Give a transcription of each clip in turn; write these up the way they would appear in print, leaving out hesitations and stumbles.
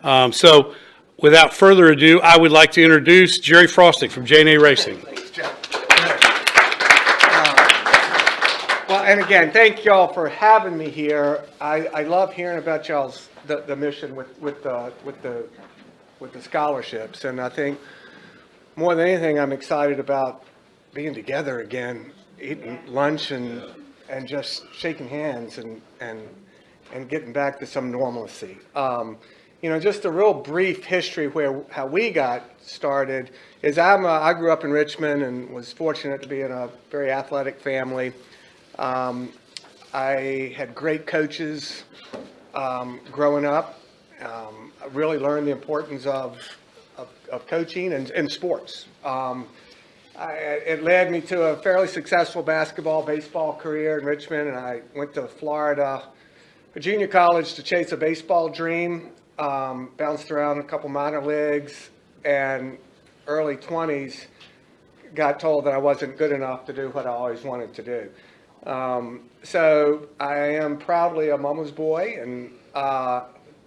So without further ado, I would like to introduce Jerry Frostick from J&A Racing. Thanks, Jeff. Well, and again, thank y'all for having me here. I love hearing about y'all's the mission with the scholarships, and I think more than anything, I'm excited about being together again, eating lunch and just shaking hands and getting back to some normalcy. Just a real brief history how we got started is I grew up in Richmond and was fortunate to be in a very athletic family. I had great coaches growing up. I really learned the importance of coaching and sports. It led me to a fairly successful baseball career in Richmond, and I went to Florida, a junior college, to chase a baseball dream. Bounced around a couple minor leagues, and early 20s got told that I wasn't good enough to do what I always wanted to do. So I am proudly a mama's boy, and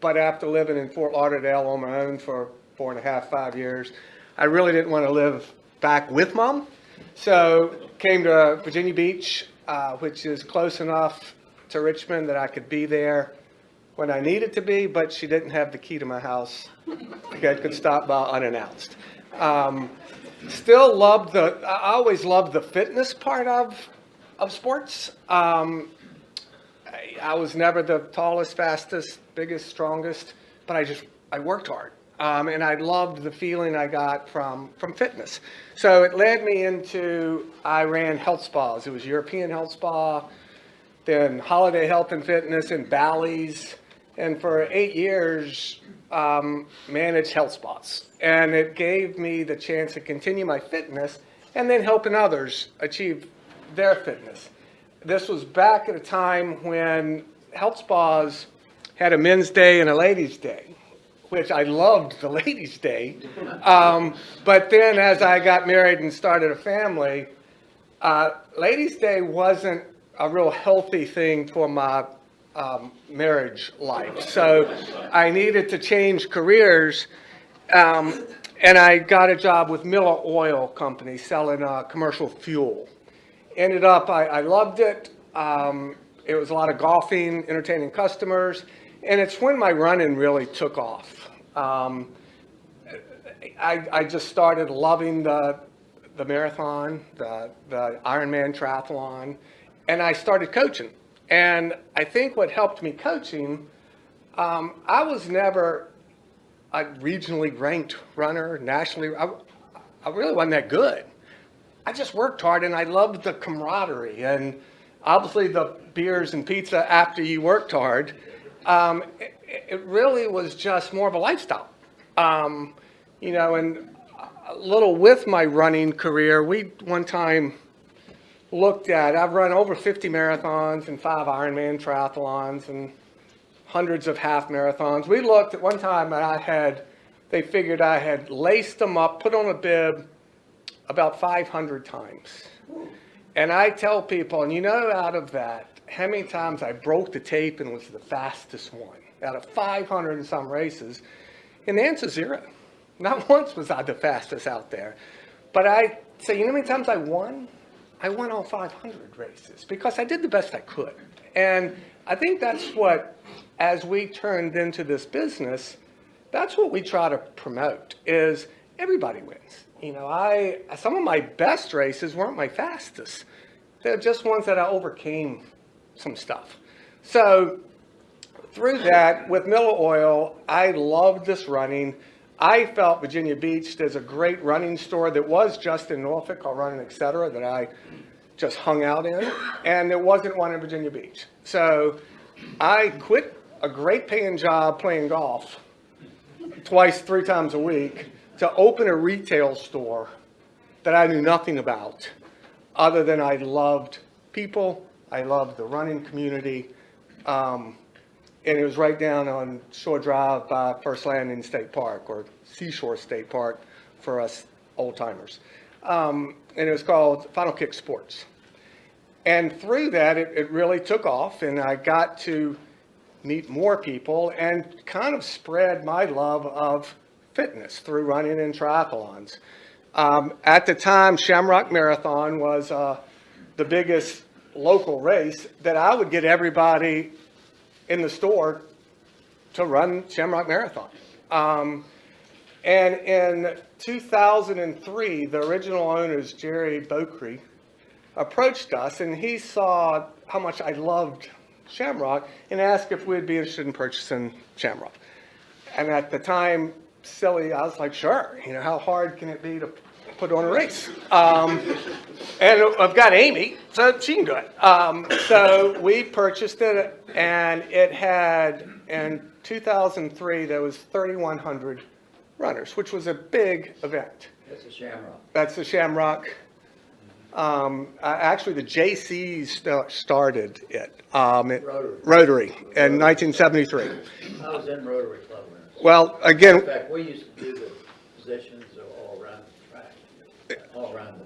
but after living in Fort Lauderdale on my own for 4.5, 5 years, I really didn't want to live back with mom. So came to Virginia Beach, which is close enough to Richmond that I could be there when I needed to be, but she didn't have the key to my house that could stop by unannounced. I always loved the fitness part of sports. I was never the tallest, fastest, biggest, strongest, but I worked hard. And I loved the feeling I got from fitness. So it led me I ran health spas. It was European Health Spa, then Holiday Health and Fitness in Bally's, and for 8 years, managed health spas. And it gave me the chance to continue my fitness and then helping others achieve their fitness. This was back at a time when health spas had a men's day and a ladies' day, which I loved the ladies' day. But then as I got married and started a family, ladies' day wasn't a real healthy thing for my marriage life. So I needed to change careers, and I got a job with Miller Oil Company selling commercial fuel. Ended up, I loved it. It was a lot of golfing, entertaining customers, and it's when my running really took off. I just started loving the marathon, the Ironman triathlon, and I started coaching. And I think what helped me coaching, I was never a regionally ranked runner, nationally. I really wasn't that good. I just worked hard, and I loved the camaraderie and obviously the beers and pizza after you worked hard. It really was just more of a lifestyle. And a little with my running career, we one time I've run over 50 marathons and 5 Ironman triathlons and hundreds of half marathons. We looked at one time and they figured I had laced them up, put on a bib about 500 times. And I tell people, and out of that, how many times I broke the tape and was the fastest one out of 500 and some races? And the answer is 0. Not once was I the fastest out there. But I say, how many times I won? I won all 500 races because I did the best I could. And I think that's what, as we turned into this business, that's what we try to promote is everybody wins. Some of my best races weren't my fastest. They're just ones that I overcame some stuff. So through that, with Miller Oil, I loved this running. I felt Virginia Beach, there's a great running store that was just in Norfolk, called Running Etc., that I just hung out in, and there wasn't one in Virginia Beach. So I quit a great paying job playing golf twice, 3 times a week to open a retail store that I knew nothing about other than I loved people, I loved the running community, and it was right down on Shore Drive by First Landing State Park, or Seashore State Park for us old timers. And it was called Final Kick Sports. And through that, it really took off, and I got to meet more people and kind of spread my love of fitness through running and triathlons. At the time, Shamrock Marathon was the biggest local race that I would get everybody in the store to run Shamrock Marathon. And in 2003, the original owners, Jerry Bokry, approached us, and he saw how much I loved Shamrock and asked if we'd be interested in purchasing Shamrock. And at the time, silly, I was like, sure. You know, how hard can it be to put on a race? And I've got Amy, so she can do it. So we purchased it, and it had, in 2003, there was 3,100 runners, which was a big event. That's a Shamrock. That's the Shamrock. Actually, the JCs started it. Rotary in 1973. I was in Rotary Club. Well, In again, fact, we used to do the positions all around the track, all around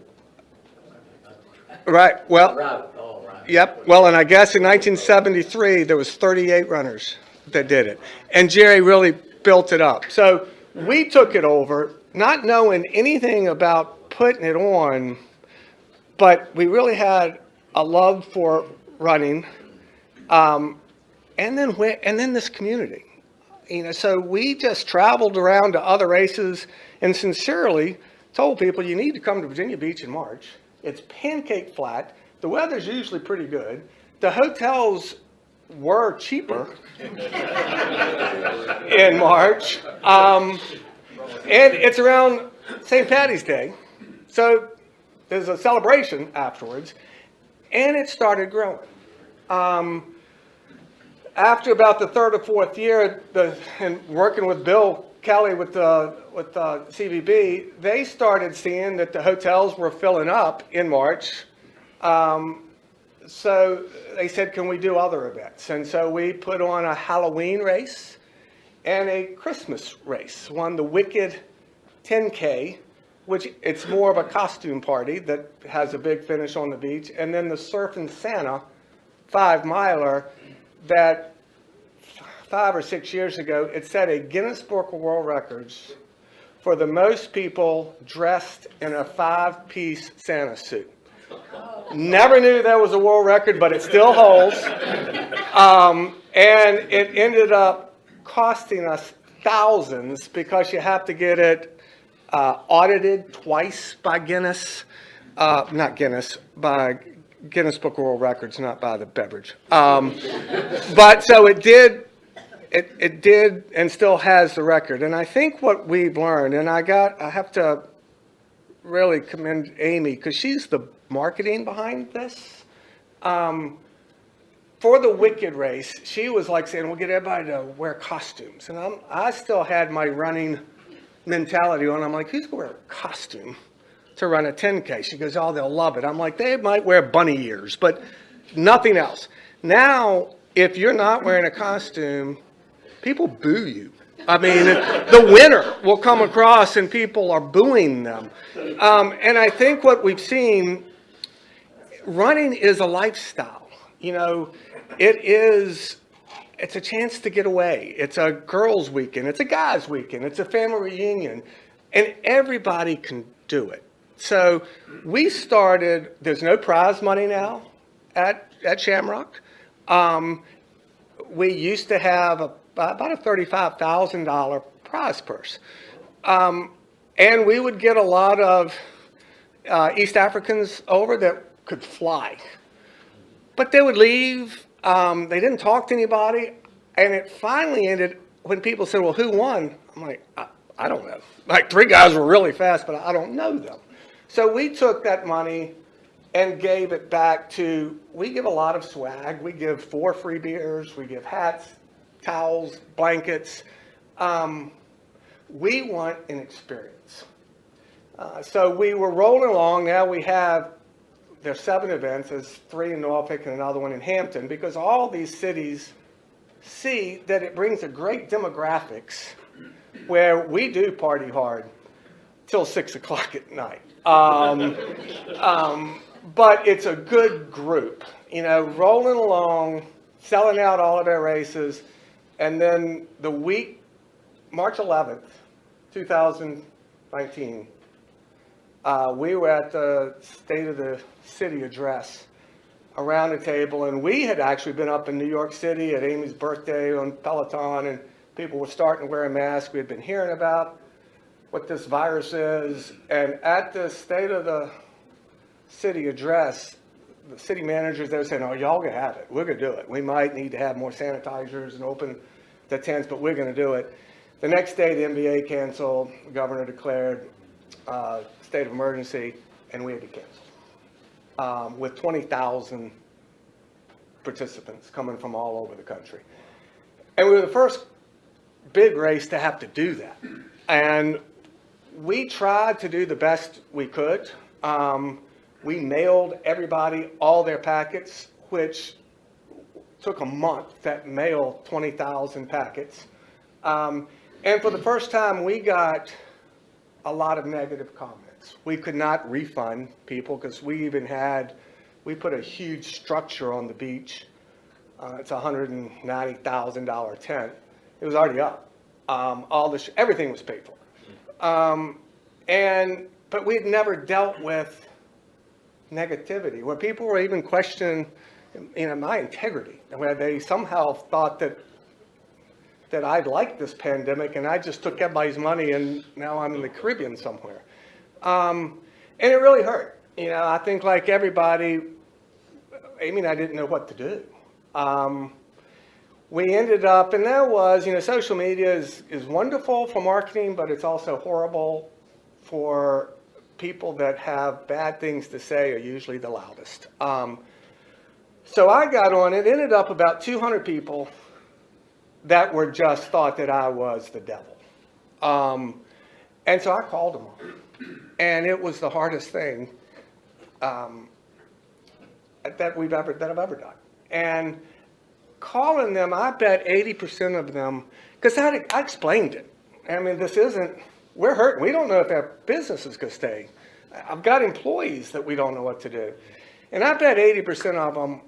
the right, well, route, all around. yep, well, and I guess in 1973, there was 38 runners that did it. And Jerry really built it up. So we took it over, not knowing anything about putting it on, but we really had a love for running, and then this community. You know, so we just traveled around to other races and sincerely told people, you need to come to Virginia Beach in March. It's pancake flat. The weather's usually pretty good. The hotels were cheaper in March. And it's around St. Patty's Day. So there's a celebration afterwards. And it started growing. After about the third or fourth year, and working with Bill Kelly with CVB, they started seeing that the hotels were filling up in March. So they said, can we do other events? And so we put on a Halloween race and a Christmas race, won the Wicked 10K, which it's more of a costume party that has a big finish on the beach, and then the Surfing Santa 5-miler that 5 or 6 years ago, it set a Guinness Book of World Records for the most people dressed in a 5-piece Santa suit. Never knew that was a world record, but it still holds. And it ended up costing us thousands because you have to get it audited twice by Guinness, not Guinness, by Guinness Book of World Records, not by the beverage. But so it did and still has the record. And I think what we've learned, and I have to really commend Amy because she's the marketing behind this. For the Wicked race, she was like saying, we'll get everybody to wear costumes. And I still had my running mentality on. I'm like, who's going to wear a costume to run a 10K? She goes, oh, they'll love it. I'm like, they might wear bunny ears, but nothing else. Now, if you're not wearing a costume, people boo you. I mean, the winner will come across and people are booing them. And I think what we've seen, running is a lifestyle. You know, it's a chance to get away. It's a girls' weekend. It's a guys' weekend. It's a family reunion. And everybody can do it. So we started, there's no prize money now at Shamrock. We used to have about a $35,000 prize purse. And we would get a lot of East Africans over that could fly. But they would leave. They didn't talk to anybody. And it finally ended when people said, well, who won? I'm like, I don't know. Like 3 guys were really fast, but I don't know them. So we took that money and gave it back to, we give a lot of swag. We give 4 free beers. We give hats, towels, blankets. We want an experience. So we were rolling along. Now there's 7 events. There's 3 in Norfolk and another one in Hampton, because all these cities see that it brings a great demographics where we do party hard till 6 o'clock at night. But it's a good group, you know, rolling along selling out all of their races. And then the week, March 11th, 2019, we were at the State of the City address around the table, and we had actually been up in New York City at Amy's birthday on Peloton, and people were starting to wear a mask. We had been hearing about what this virus is, and at the State of the City address, the city managers, they were saying, oh, y'all gonna have it. We're gonna do it. We might need to have more sanitizers and open the tents, but we're gonna do it. The next day, the NBA canceled, the governor declared state of emergency, and we had to cancel. With 20,000 participants coming from all over the country. And we were the first big race to have to do that. And we tried to do the best we could. We mailed everybody all their packets, which took a month to mail 20,000 packets. And for the first time, we got a lot of negative comments. We could not refund people because we put a huge structure on the beach. It's a $190,000 tent. It was already up. Everything was paid for. But we had never dealt with negativity, where people were even questioning, my integrity, where they somehow thought that I'd liked this pandemic and I just took everybody's money and now I'm in the Caribbean somewhere. And it really hurt. I think like everybody, Amy and I didn't know what to do. We ended up, and that was, social media is wonderful for marketing, but it's also horrible for people that have bad things to say are usually the loudest. So I got on it, ended up about 200 people that were just thought that I was the devil. And so I called them all. And it was the hardest thing that I've ever done. And calling them, I bet 80% of them, because I explained it. I mean, we're hurting. We don't know if our business is going to stay. I've got employees that we don't know what to do. And I bet 80% of them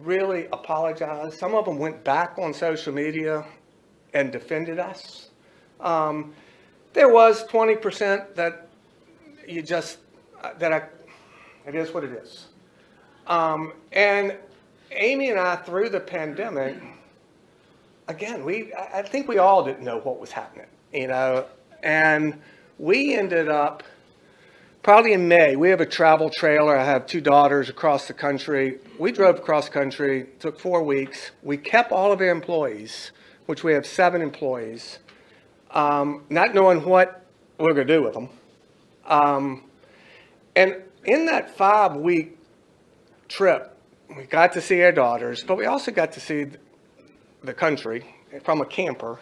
really apologized. Some of them went back on social media and defended us. There was 20% that it is what it is. And Amy and I, through the pandemic, again, I think we all didn't know what was happening, and we ended up, probably in May, we have a travel trailer. I have two daughters across the country. We drove across the country, took 4 weeks. We kept all of our employees, which we have 7 employees, not knowing what we're going to do with them. And in that 5-week trip, we got to see our daughters, but we also got to see the country from a camper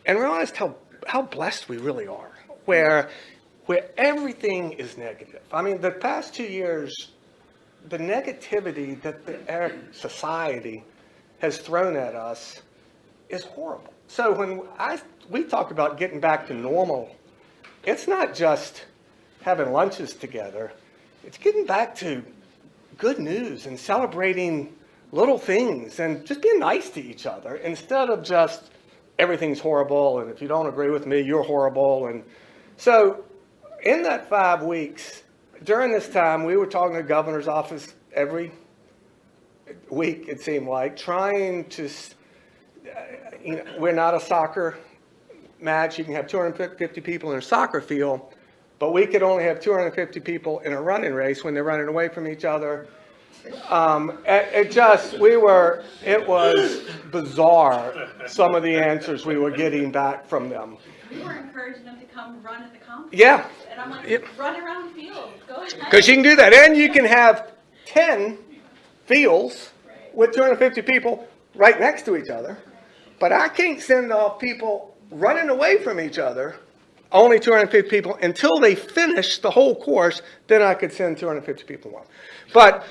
and realized how blessed we really are, where everything is negative. I mean, the past 2 years, the negativity that our society has thrown at us is horrible. So when we talk about getting back to normal, it's not just having lunches together. It's getting back to good news and celebrating little things and just being nice to each other instead of just everything's horrible and if you don't agree with me, you're horrible. And so in that 5 weeks, during this time, we were talking to the governor's office every week, it seemed like, trying to, we're not a soccer match. You can have 250 people in a soccer field, but we could only have 250 people in a running race when they're running away from each other. It was bizarre, some of the answers we were getting back from them. We were encouraging them to come run at the conference. Yeah. And I'm like, run around fields, go ahead. Because you can do that. And you can have 10 fields with 250 people right next to each other. But I can't send off people running away from each other, only 250 people, until they finish the whole course. Then I could send 250 people on. But,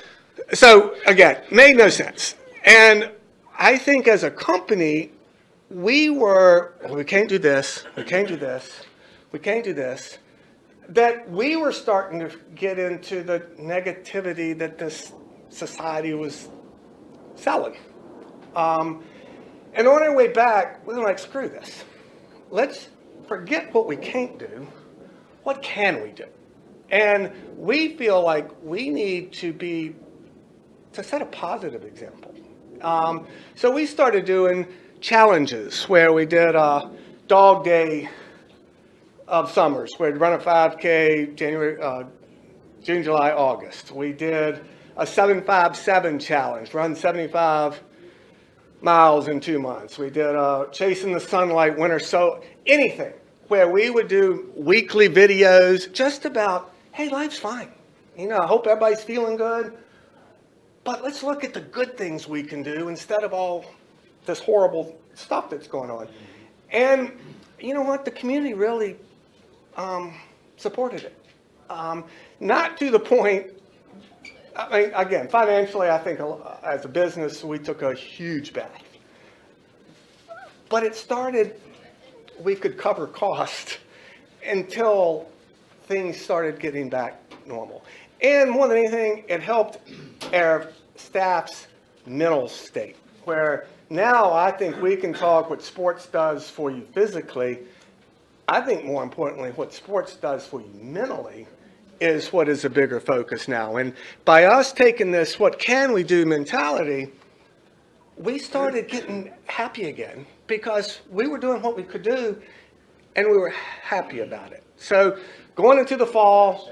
so, again, made no sense. And I think as a company, we can't do this, we can't do this, we can't do this, that we were starting to get into the negativity that this society was selling. And on our way back, we were like, screw this. Let's forget what we can't do. What can we do? And we feel like we need to set a positive example. So we started doing challenges where we did a dog day of summers, where we'd run a 5K June, July, August. We did a 757 challenge, run 75 miles in 2 months. We did Chasing the Sunlight winter, so anything where we would do weekly videos just about, hey, life's fine. You know, I hope everybody's feeling good, but let's look at the good things we can do instead of all this horrible stuff that's going on. And you know what? The community really supported it. Not to the point, I mean, again, financially, I think as a business, we took a huge bath. But it started, we could cover cost until things started getting back normal. And more than anything, it helped our staff's mental state, where now I think we can talk what sports does for you physically. I think more importantly, what sports does for you mentally is what is a bigger focus now. And by us taking this, what can we do mentality, we started getting happy again because we were doing what we could do and we were happy about it. So going into the fall,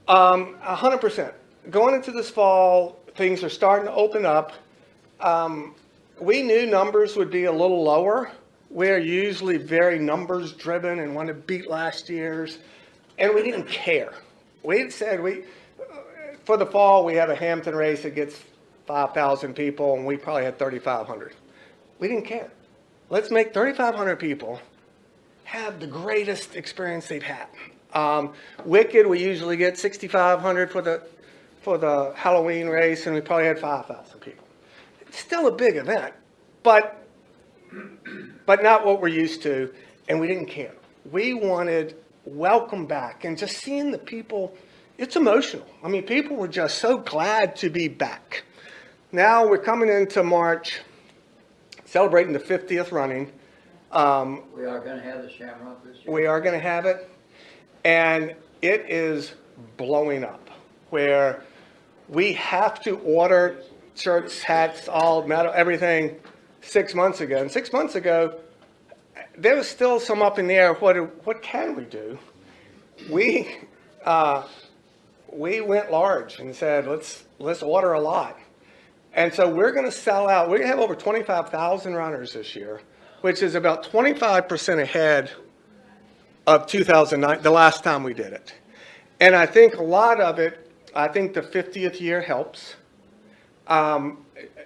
100%. Going into this fall, things are starting to open up. We knew numbers would be a little lower. We're usually very numbers driven and want to beat last year's. And we didn't care. We said for the fall, we have a Hampton race that gets 5,000 people, and we probably had 3,500. We didn't care. Let's make 3,500 people have the greatest experience they've had. Wicked, we usually get 6,500 for the Halloween race, and we probably had 5,000 people. It's still a big event, but not what we're used to, and we didn't care. We wanted welcome back, and just seeing the people, it's emotional. I mean, people were just so glad to be back. Now we're coming into March, celebrating the 50th running. We are going to have the Shamrock this year. We are going to have it, and it is blowing up, where we have to order shirts, hats, all metal, everything 6 months ago. And 6 months ago, there was still some up in the air. What can we do? We went large and said, let's order a lot. And so we're going to sell out. We're going to have over 25,000 runners this year, which is about 25% ahead of 2009, the last time we did it. And I think a lot of it, I think the 50th year helps.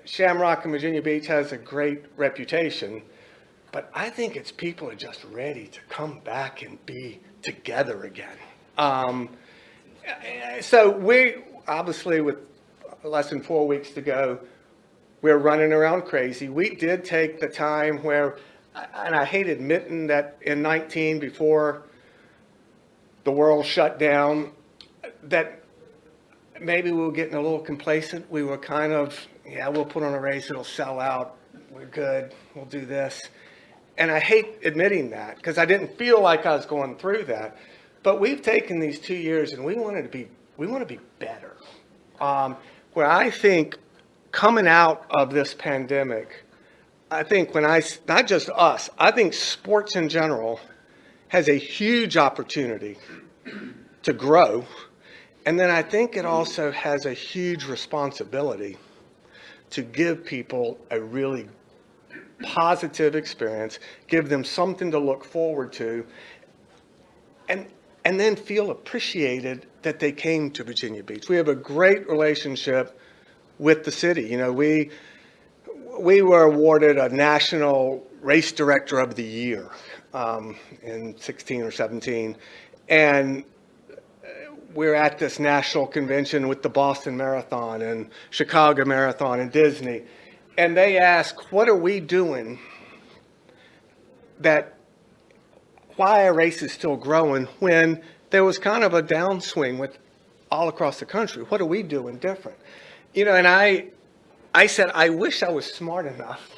Shamrock in Virginia Beach has a great reputation, but I think it's people are just ready to come back and be together again. So we, obviously with less than 4 weeks to go, we're running around crazy. We did take the time where, and I hate admitting that in 19, before the world shut down, that maybe we were getting a little complacent. We were kind of, yeah, we'll put on a race, it'll sell out, we're good, we'll do this. And I hate admitting that because I didn't feel like I was going through that. But we've taken these 2 years and we want to be better. Where I think coming out of this pandemic, I think not just us, I think sports in general has a huge opportunity to grow. And then I think it also has a huge responsibility to give people a really positive experience, give them something to look forward to, and then feel appreciated that they came to Virginia Beach. We have a great relationship with the city. You know, we were awarded a National Race Director of the Year in 16 or 17, and we're at this national convention with the Boston Marathon and Chicago Marathon and Disney. And they ask, what are we doing why a race is still growing when there was kind of a downswing with all across the country? What are we doing different? You know, and I I said, I wish I was smart enough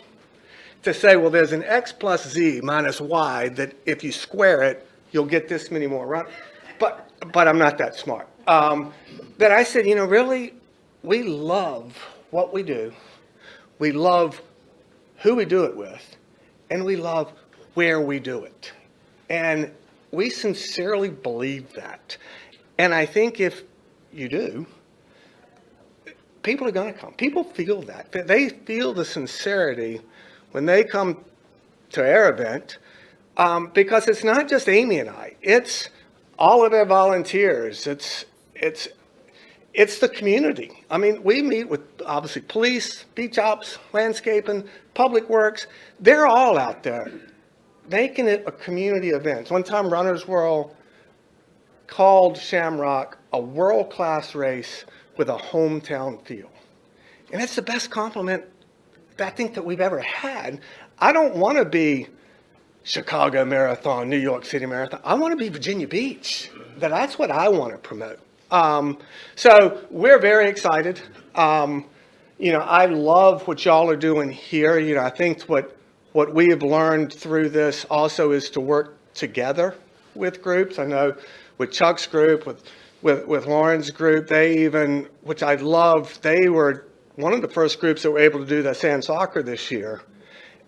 to say, well, there's an x plus z minus y that if you square it, you'll get this many more runners. But I'm not that smart. That I said, really, we love what we do. We love who we do it with, and we love where we do it. And we sincerely believe that. And I think if you do, people are going to come. People feel that. They feel the sincerity when they come to our event, because it's not just Amy and I. It's all of our volunteers. It's the community. I mean, we meet with, obviously, police, beach ops, landscaping, public works. They're all out there making it a community event. One time, Runner's World called Shamrock a world-class race with a hometown feel. And that's the best compliment I think that we've ever had. I don't want to be Chicago Marathon, New York City Marathon. I want to be Virginia Beach. That's what I want to promote. So we're very excited. I love what y'all are doing here. I think what we have learned through this also is to work together with groups. I know with Chuck's group, with Lauren's group, which I love, they were one of the first groups that were able to do the sand soccer this year.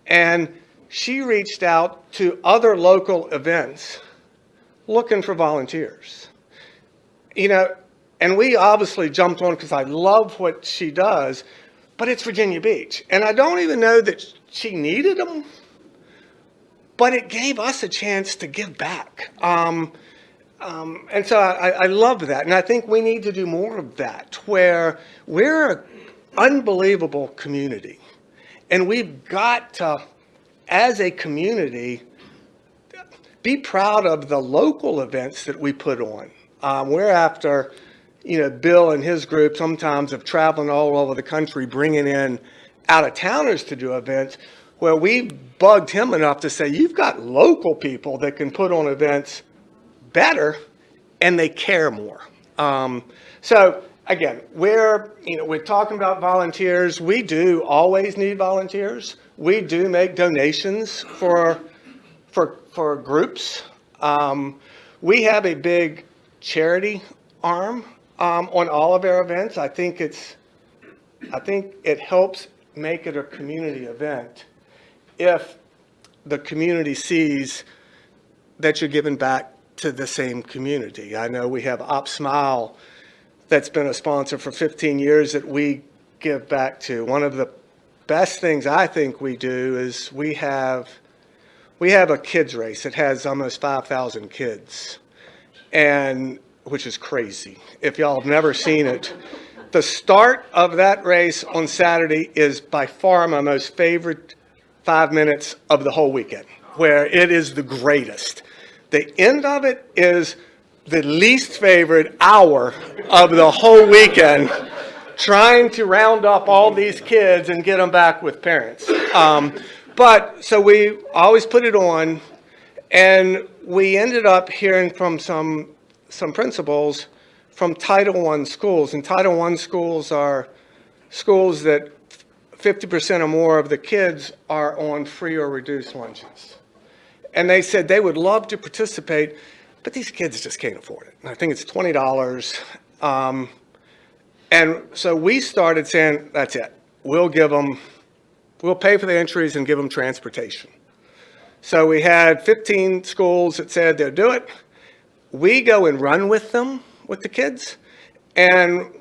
And she reached out to other local events looking for volunteers. And we obviously jumped on because I love what she does, but it's Virginia Beach. And I don't even know that she needed them, but it gave us a chance to give back. And so I love that. And I think we need to do more of that, where we're an unbelievable community. And we've got to, as a community, be proud of the local events that we put on. We're after, Bill and his group sometimes of traveling all over the country, bringing in out-of-towners to do events, where we bugged him enough to say, you've got local people that can put on events better, and they care more. So again, we're talking about volunteers. We do always need volunteers. We do make donations for groups. We have a big charity arm on all of our events. I think it helps make it a community event if the community sees that you're giving back to the same community. I know we have Op Smile that's been a sponsor for 15 years that we give back to. One of the best things I think we do is we have a kids race. It has almost 5,000 kids, and which is crazy. If y'all have never seen it, the start of that race on Saturday is by far my most favorite 5 minutes of the whole weekend, where it is the greatest. The end of it is the least favorite hour of the whole weekend, trying to round up all these kids and get them back with parents. But so we always put it on, and we ended up hearing from some principals from Title I schools. And Title I schools are schools that 50% or more of the kids are on free or reduced lunches. And they said they would love to participate, but these kids just can't afford it. And I think it's $20. And so we started saying, that's it. We'll pay for the entries and give them transportation. So we had 15 schools that said they'll do it. We go and run with them, with the kids. And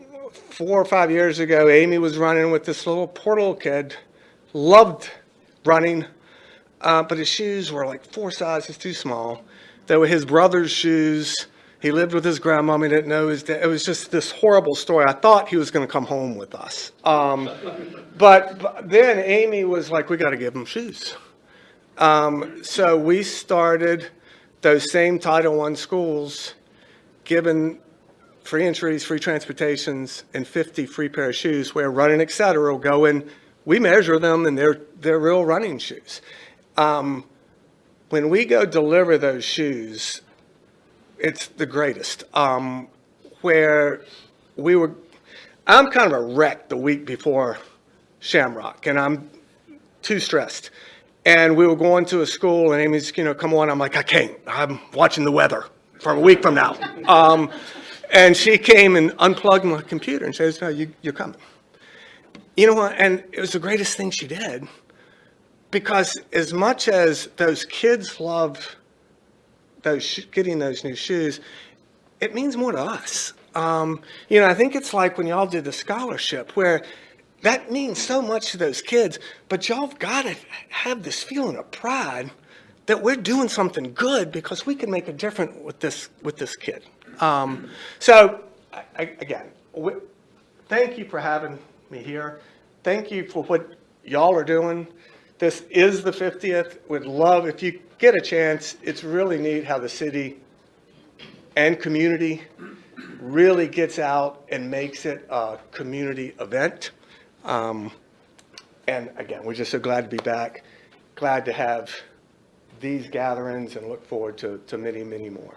4 or 5 years ago, Amy was running with this poor little kid, loved running, but his shoes were like 4 sizes too small. They were his brother's shoes. He lived with his grandmom. He didn't know his dad. It was just this horrible story. I thought he was going to come home with us. But then Amy was like, we got to give him shoes. So we started those same Title I schools giving free entries, free transportations, and 50 free pair of shoes, where Running Etc. will go in. We measure them, and they're real running shoes. When we go deliver those shoes, it's the greatest. Where I'm kind of a wreck the week before Shamrock, and I'm too stressed. And we were going to a school, and Amy's, come on. I'm like, I can't. I'm watching the weather for a week from now. And she came and unplugged my computer and says, no, you're coming. You know what? And it was the greatest thing she did, because as much as those kids love getting those new shoes, it means more to us. I think it's like when y'all did the scholarship, where that means so much to those kids, but y'all have got to have this feeling of pride that we're doing something good because we can make a difference with this kid. So, again, thank you for having me here. Thank you for what y'all are doing. This is the 50th. Would love, if you get a chance, it's really neat how the city and community really gets out and makes it a community event. And again, we're just so glad to be back, glad to have these gatherings, and look forward to many, many more.